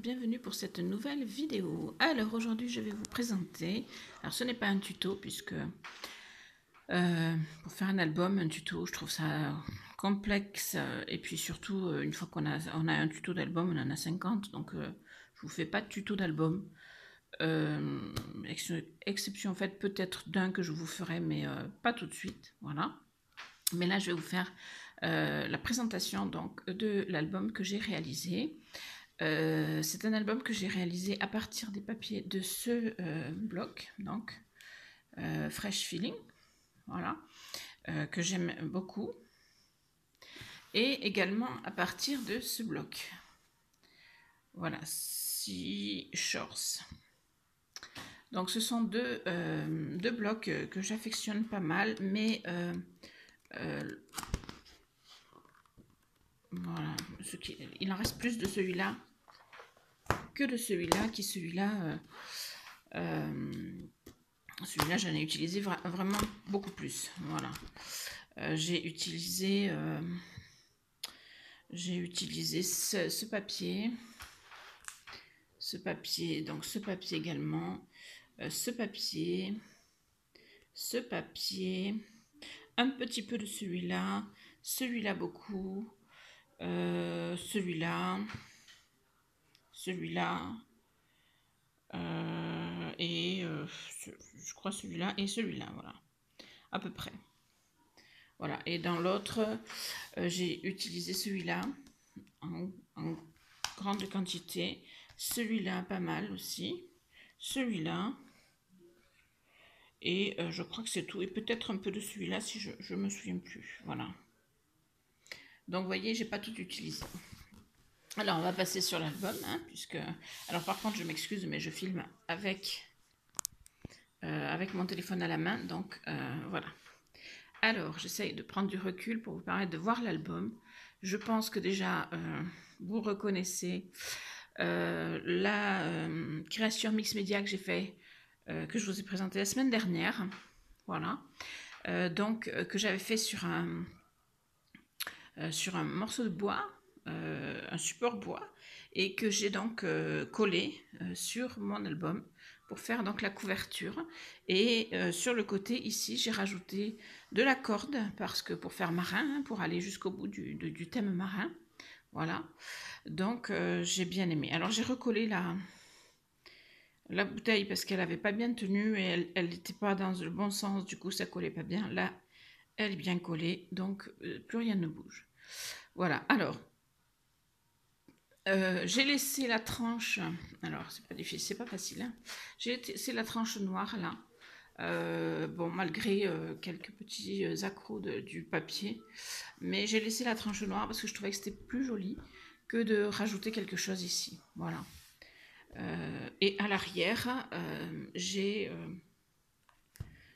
bienvenue pour cette nouvelle vidéo. Alors aujourd'hui je vais vous présenter, alors ce n'est pas un tuto puisque pour faire un album, un tuto, je trouve ça complexe et puis surtout une fois qu'on a un tuto d'album, on en a 50, donc je vous fais pas de tuto d'album. Exception faite peut-être d'un que je vous ferai, mais pas tout de suite, voilà. Mais là je vais vous faire la présentation donc de l'album que j'ai réalisé. C'est un album que j'ai réalisé à partir des papiers de ce bloc, donc Fresh Feeling, voilà, que j'aime beaucoup, et également à partir de ce bloc, voilà, Sea Shores. Donc ce sont deux blocs que j'affectionne pas mal, mais voilà, il en reste plus de celui-là que de celui-là, celui-là j'en ai utilisé vraiment beaucoup plus, voilà. J'ai utilisé ce papier, donc ce papier également, ce papier, un petit peu de celui-là beaucoup, celui-là, et je crois celui-là et celui-là, voilà, à peu près. Voilà, et dans l'autre, j'ai utilisé celui-là en grande quantité, celui-là pas mal aussi, celui-là, et je crois que c'est tout, et peut-être un peu de celui-là si je me souviens plus, voilà. Donc vous voyez, j'ai pas tout utilisé. Alors on va passer sur l'album, hein, puisque... Alors par contre je m'excuse, mais je filme avec mon téléphone à la main, donc voilà. Alors j'essaye de prendre du recul pour vous permettre de voir l'album. Je pense que déjà vous reconnaissez la création mix média que j'ai fait, que je vous ai présenté la semaine dernière, voilà, donc que j'avais fait sur un morceau de bois, un support bois, et que j'ai donc collé sur mon album pour faire donc la couverture. Et sur le côté ici j'ai rajouté de la corde, parce que pour faire marin, hein, pour aller jusqu'au bout du thème marin, voilà. Donc j'ai bien aimé. Alors j'ai recollé la bouteille parce qu'elle n'avait pas bien tenu et elle n'était pas dans le bon sens, du coup ça collait pas bien. Là elle est bien collée, donc plus rien ne bouge. Voilà, alors j'ai laissé la tranche, alors c'est pas difficile, c'est pas facile, hein. J'ai laissé la tranche noire là, bon, malgré quelques petits accros du papier, mais j'ai laissé la tranche noire parce que je trouvais que c'était plus joli que de rajouter quelque chose ici, voilà. Et à l'arrière, j'ai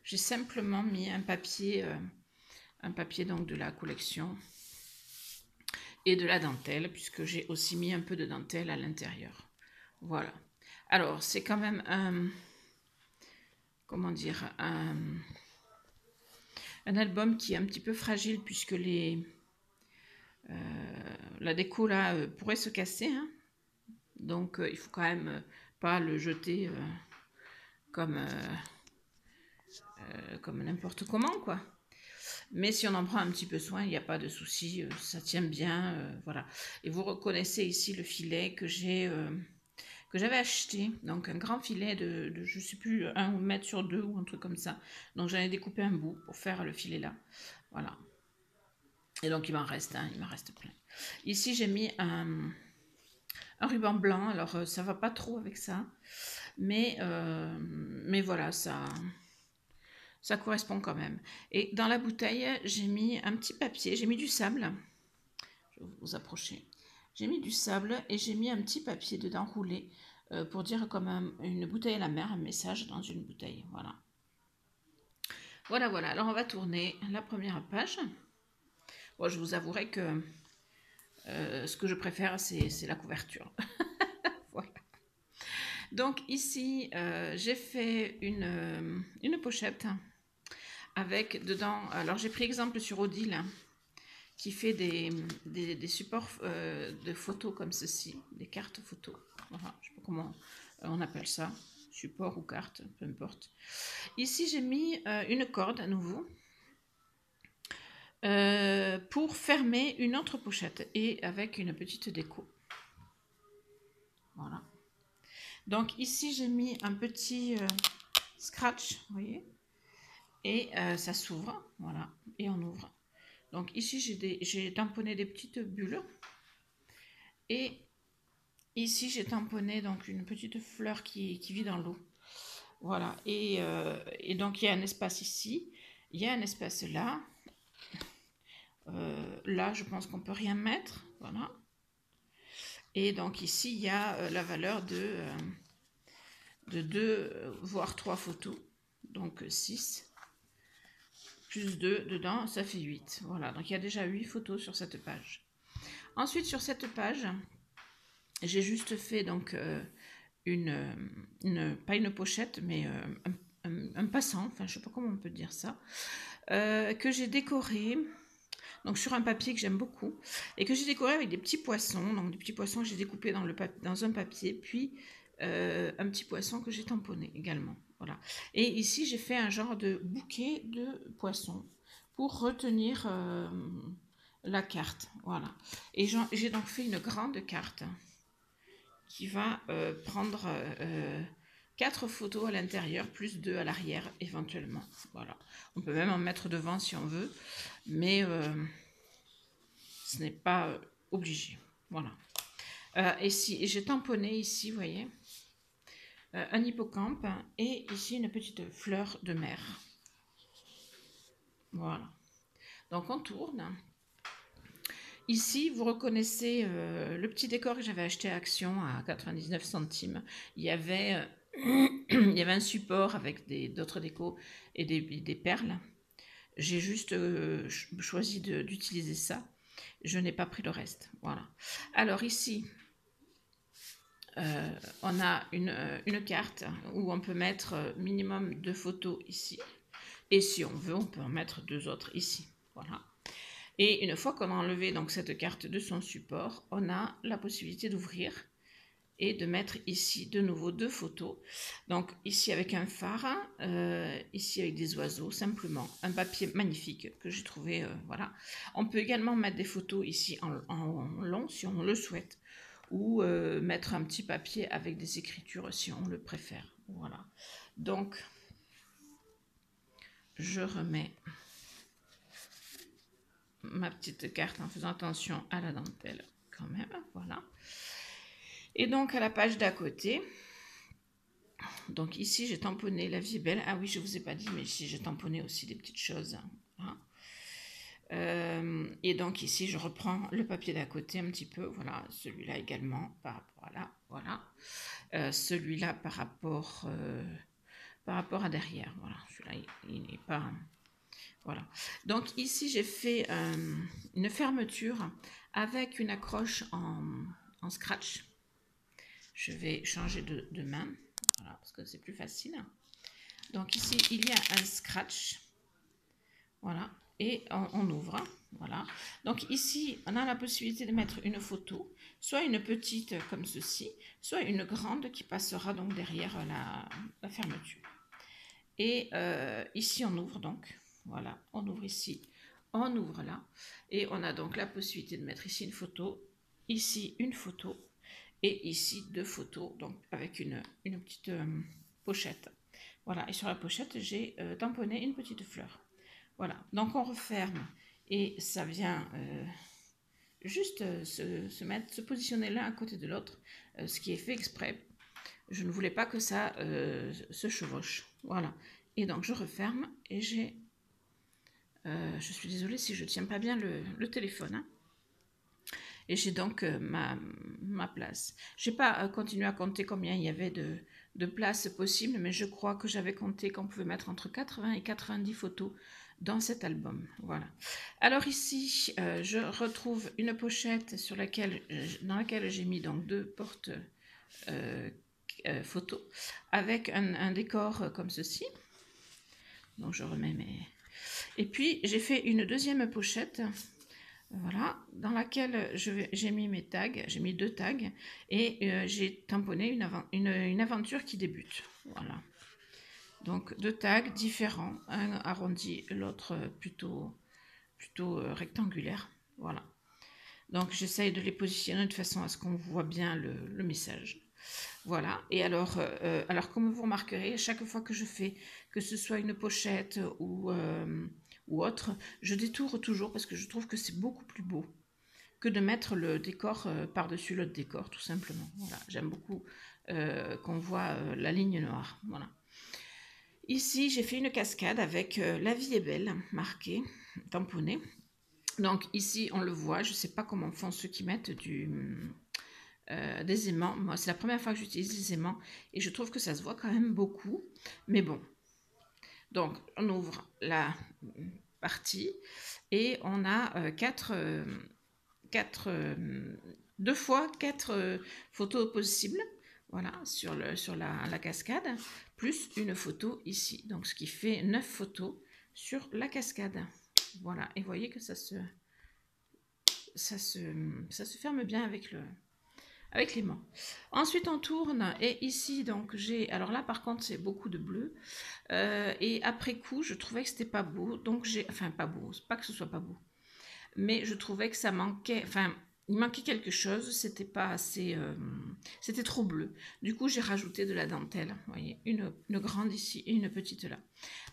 simplement mis un papier donc de la collection et de la dentelle, puisque j'ai aussi mis un peu de dentelle à l'intérieur. Voilà. Alors, c'est quand même un... Comment dire, un album qui est un petit peu fragile, puisque la déco là pourrait se casser, hein. Donc il faut quand même pas le jeter comme n'importe comment, quoi. Mais si on en prend un petit peu soin, il n'y a pas de souci, ça tient bien, voilà. Et vous reconnaissez ici le filet que j'avais acheté, donc un grand filet de je sais plus, 1 mètre sur 2 ou un truc comme ça. Donc j'en ai découpé un bout pour faire le filet là, voilà. Et donc il m'en reste, hein, il m'en reste plein. Ici j'ai mis un ruban blanc, alors ça va pas trop avec ça, mais voilà, ça correspond quand même. Et dans la bouteille, j'ai mis un petit papier, j'ai mis du sable, je vais vous approcher, j'ai mis du sable et j'ai mis un petit papier dedans roulé pour dire comme une bouteille à la mer, un message dans une bouteille, voilà. Voilà, voilà, alors on va tourner la première page. Bon, je vous avouerai que ce que je préfère, c'est la couverture. Voilà. Donc ici, j'ai fait une pochette avec dedans, alors j'ai pris exemple sur Odile, qui fait des supports de photos comme ceci, des cartes photos. Voilà, je ne sais pas comment on appelle ça, support ou carte, peu importe. Ici, j'ai mis une corde à nouveau pour fermer une autre pochette et avec une petite déco. Voilà. Donc ici, j'ai mis un petit scratch, vous voyez, et ça s'ouvre, voilà, et on ouvre. Donc ici, j'ai tamponné des petites bulles. Et ici, j'ai tamponné donc une petite fleur qui vit dans l'eau. Voilà. Et donc, il y a un espace ici. Il y a un espace là. Là, je pense qu'on ne peut rien mettre. Voilà. Et donc, ici, il y a la valeur de 2, voire 3 photos. Donc, 6. Plus 2 dedans, ça fait 8. Voilà. Donc, il y a déjà 8 photos sur cette page. Ensuite, sur cette page, j'ai juste fait donc pas une pochette, mais un passant, enfin je sais pas comment on peut dire ça, que j'ai décoré donc sur un papier que j'aime beaucoup et que j'ai décoré avec des petits poissons, donc des petits poissons que j'ai découpés dans un papier, puis un petit poisson que j'ai tamponné également. Voilà. Et ici j'ai fait un genre de bouquet de poissons pour retenir la carte. Voilà. Et j'ai donc fait une grande carte qui va prendre 4 photos à l'intérieur, plus 2 à l'arrière éventuellement. Voilà. On peut même en mettre devant si on veut, mais ce n'est pas obligé. Voilà. Et j'ai tamponné ici, vous voyez, un hippocampe et ici une petite fleur de mer. Voilà. Donc on tourne. Ici, vous reconnaissez le petit décor que j'avais acheté à Action à 99 centimes. Il y avait, il y avait un support avec d'autres décos et des perles. J'ai juste choisi d'utiliser ça. Je n'ai pas pris le reste. Voilà. Alors ici, on a une carte où on peut mettre minimum 2 photos ici. Et si on veut, on peut en mettre 2 autres ici. Voilà. Et une fois qu'on a enlevé donc cette carte de son support, on a la possibilité d'ouvrir et de mettre ici de nouveau 2 photos. Donc ici avec un phare, ici avec des oiseaux, simplement un papier magnifique que j'ai trouvé. Voilà. On peut également mettre des photos ici en long si on le souhaite, ou mettre un petit papier avec des écritures si on le préfère. Voilà. Donc je remets ma petite carte en faisant attention à la dentelle quand même, voilà. Et donc à la page d'à côté, donc ici j'ai tamponné La vie est belle. Ah oui, je vous ai pas dit, mais ici j'ai tamponné aussi des petites choses. Hein. Et donc ici je reprends le papier d'à côté un petit peu, voilà, celui-là également par rapport à là, voilà. Celui-là par rapport à derrière, voilà, celui-là il n'est pas... Voilà. Donc ici, j'ai fait une fermeture avec une accroche en scratch. Je vais changer de main, voilà, parce que c'est plus facile. Donc ici, il y a un scratch. Voilà. Et on ouvre. Voilà. Donc ici, on a la possibilité de mettre une photo, soit une petite comme ceci, soit une grande qui passera donc derrière la fermeture. Et ici, on ouvre donc. Voilà, on ouvre ici, on ouvre là. Et on a donc la possibilité de mettre ici une photo, ici une photo, et ici 2 photos, donc avec une petite pochette. Voilà, et sur la pochette, j'ai tamponné une petite fleur. Voilà, donc on referme, et ça vient juste se positionner l'un à côté de l'autre, ce qui est fait exprès. Je ne voulais pas que ça se chevauche. Voilà, et donc je referme, et j'ai... je suis désolée si je ne tiens pas bien le téléphone. Hein. Et j'ai donc ma place. Je n'ai pas continué à compter combien il y avait de places possibles, mais je crois que j'avais compté qu'on pouvait mettre entre 80 et 90 photos dans cet album. Voilà. Alors ici, je retrouve une pochette dans laquelle j'ai mis donc 2 portes photos avec un décor comme ceci. Donc je remets mes... Et puis j'ai fait une deuxième pochette voilà, dans laquelle j'ai mis mes tags, j'ai mis 2 tags et j'ai tamponné une aventure qui débute. Voilà. Donc 2 tags différents, un arrondi, l'autre plutôt rectangulaire. Voilà. Donc j'essaye de les positionner de façon à ce qu'on voit bien le message. Voilà, et alors comme vous remarquerez, chaque fois que je fais, que ce soit une pochette ou autre, je détourne toujours parce que je trouve que c'est beaucoup plus beau que de mettre le décor par-dessus l'autre décor, tout simplement. Voilà, j'aime beaucoup qu'on voit la ligne noire. Voilà. Ici, j'ai fait une cascade avec La vie est belle, marquée, tamponnée. Donc ici, on le voit, je ne sais pas comment font ceux qui mettent des aimants. Moi, c'est la première fois que j'utilise des aimants et je trouve que ça se voit quand même beaucoup. Mais bon, donc on ouvre la partie et on a deux fois quatre photos possibles. Voilà, sur la cascade, plus une photo ici. Donc, ce qui fait 9 photos sur la cascade. Voilà, et vous voyez que ça se ferme bien avec l'aimant. Ensuite, on tourne et ici, donc j'ai... Alors là, par contre, c'est beaucoup de bleu. Et après coup, je trouvais que c'était pas beau. Donc j'ai... Enfin, pas beau, c'est pas que ce soit pas beau. Mais je trouvais que ça manquait... Enfin, il manquait quelque chose. C'était pas assez... C'était trop bleu. Du coup, j'ai rajouté de la dentelle. Vous voyez, une grande ici et une petite là.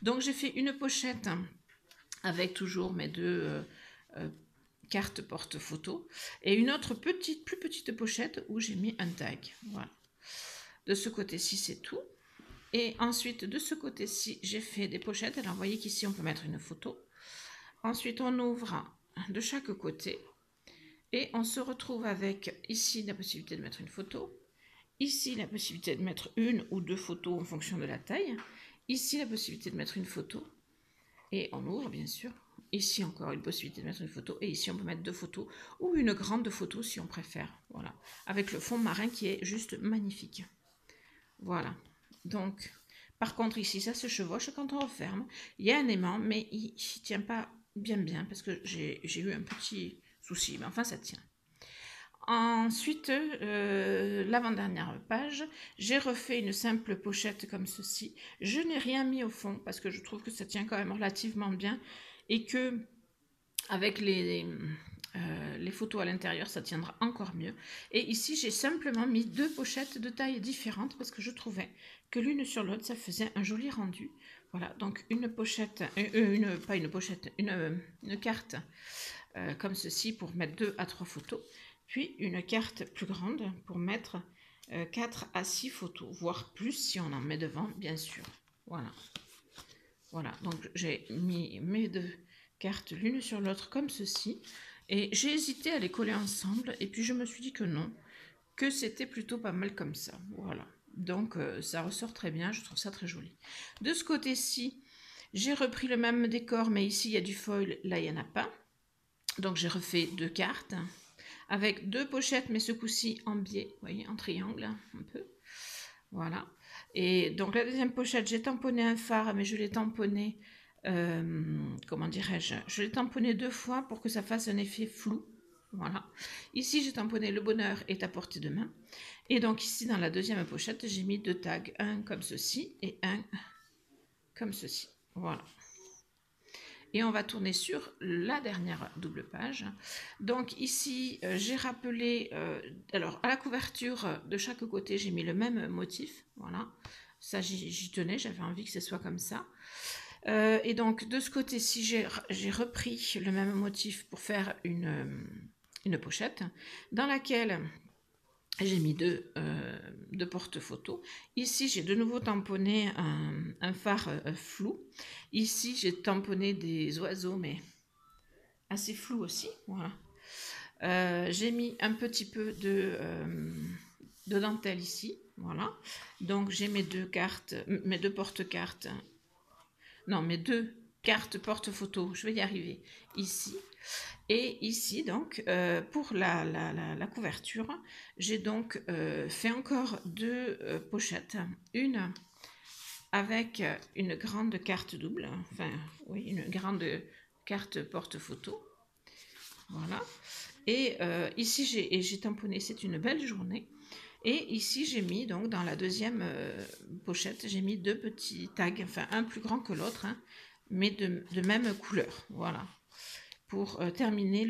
Donc j'ai fait une pochette avec toujours mes deux... carte porte-photo et une autre plus petite pochette où j'ai mis un tag. Voilà. De ce côté-ci, c'est tout. Et ensuite, de ce côté-ci, j'ai fait des pochettes. Alors, vous voyez qu'ici, on peut mettre une photo. Ensuite, on ouvre de chaque côté et on se retrouve avec ici la possibilité de mettre une photo. Ici, la possibilité de mettre une ou deux photos en fonction de la taille. Ici, la possibilité de mettre une photo. Et on ouvre, bien sûr. Ici, encore une possibilité de mettre une photo. Et ici, on peut mettre deux photos ou une grande photo si on préfère. Voilà. Avec le fond marin qui est juste magnifique. Voilà. Donc, par contre, ici, ça se chevauche quand on referme. Il y a un aimant, mais il ne tient pas bien parce que j'ai eu un petit souci. Mais enfin, ça tient. Ensuite, l'avant-dernière page, j'ai refait une simple pochette comme ceci. Je n'ai rien mis au fond parce que je trouve que ça tient quand même relativement bien et que avec les photos à l'intérieur, ça tiendra encore mieux. Et ici, j'ai simplement mis deux pochettes de taille différentes parce que je trouvais que l'une sur l'autre, ça faisait un joli rendu. Voilà, donc une pochette, pas une pochette, une carte comme ceci pour mettre 2 à 3 photos. Puis une carte plus grande pour mettre 4 à 6 photos, voire plus si on en met devant, bien sûr. Voilà. Voilà, donc j'ai mis mes deux cartes l'une sur l'autre comme ceci. Et j'ai hésité à les coller ensemble. Et puis je me suis dit que non, que c'était plutôt pas mal comme ça. Voilà. Donc ça ressort très bien, je trouve ça très joli. De ce côté-ci, j'ai repris le même décor, mais ici il y a du foil, là il n'y en a pas. Donc j'ai refait deux cartes avec deux pochettes, mais ce coup-ci en biais, vous voyez, en triangle un peu. Voilà. Et donc la deuxième pochette, j'ai tamponné un phare, mais je l'ai tamponné, comment dirais-je, je l'ai tamponné 2 fois pour que ça fasse un effet flou. Voilà. Ici, j'ai tamponné le bonheur est à portée de main. Et donc ici, dans la deuxième pochette, j'ai mis deux tags, un comme ceci et un comme ceci. Voilà. Et on va tourner sur la dernière double page. Donc ici, j'ai rappelé, alors à la couverture de chaque côté, j'ai mis le même motif. Voilà, ça j'y tenais, j'avais envie que ce soit comme ça. Et donc de ce côté-ci, j'ai repris le même motif pour faire une pochette dans laquelle j'ai mis deux porte-photos. Ici, j'ai de nouveau tamponné un phare flou. Ici, j'ai tamponné des oiseaux, mais assez flous aussi. Voilà. J'ai mis un petit peu de dentelle ici. Voilà. Donc, j'ai mes deux cartes, mes deux porte-cartes. Non, mes deux cartes porte-photos. Je vais y arriver. Ici. Et ici, donc, pour la couverture, j'ai donc fait encore deux pochettes. Une avec une grande carte double, enfin, oui, une grande carte porte-photo. Voilà. Et ici, j'ai tamponné, c'est une belle journée. Et ici, j'ai mis, donc, dans la deuxième pochette, j'ai mis 2 petits tags, enfin, un plus grand que l'autre, hein, mais de même couleur. Voilà. Pour terminer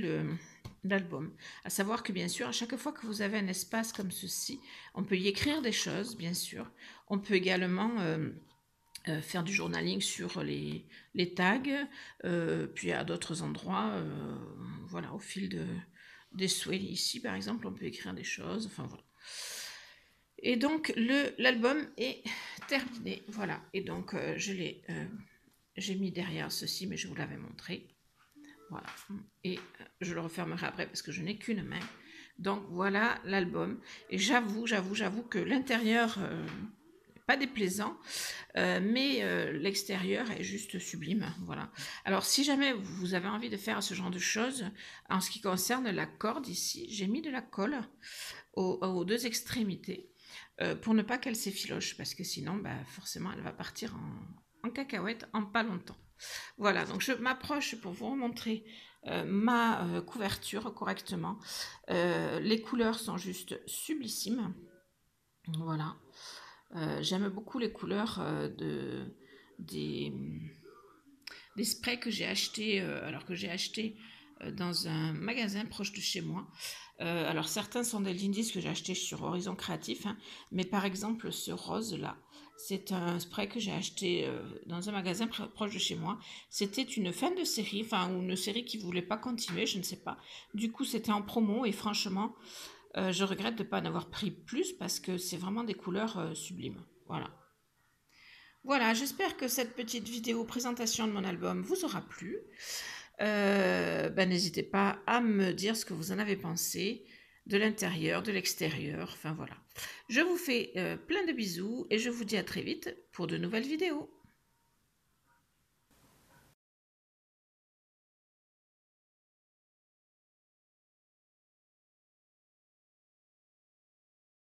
l'album. À savoir que, bien sûr, à chaque fois que vous avez un espace comme ceci, on peut y écrire des choses, bien sûr. On peut également faire du journaling sur les tags, puis à d'autres endroits, voilà, au fil des souhaits. Ici, par exemple, on peut écrire des choses, enfin voilà. Et donc, l'album est terminé, voilà. Et donc, j'ai mis derrière ceci, mais je vous l'avais montré. Voilà. Et je le refermerai après parce que je n'ai qu'une main. Donc, voilà l'album. Et j'avoue que l'intérieur... pas déplaisant, mais l'extérieur est juste sublime, voilà. Alors, si jamais vous avez envie de faire ce genre de choses, en ce qui concerne la corde ici, j'ai mis de la colle aux 2 extrémités pour ne pas qu'elle s'effiloche, parce que sinon, bah, forcément, elle va partir en cacahuète en pas longtemps. Voilà, donc je m'approche pour vous remontrer ma couverture correctement. Les couleurs sont juste sublissimes, voilà. J'aime beaucoup les couleurs des, des sprays que j'ai achetés, dans un magasin proche de chez moi. Alors certains sont des Lindis que j'ai achetés sur Horizon Créatif, hein, mais par exemple ce rose là, c'est un spray que j'ai acheté dans un magasin proche de chez moi. C'était une fin de série, enfin une série qui ne voulait pas continuer, je ne sais pas. Du coup c'était en promo et franchement je regrette de ne pas en avoir pris plus parce que c'est vraiment des couleurs sublimes. Voilà. Voilà, j'espère que cette petite vidéo présentation de mon album vous aura plu. N'hésitez pas à me dire ce que vous en avez pensé, de l'intérieur, de l'extérieur, enfin voilà. Je vous fais plein de bisous et je vous dis à très vite pour de nouvelles vidéos.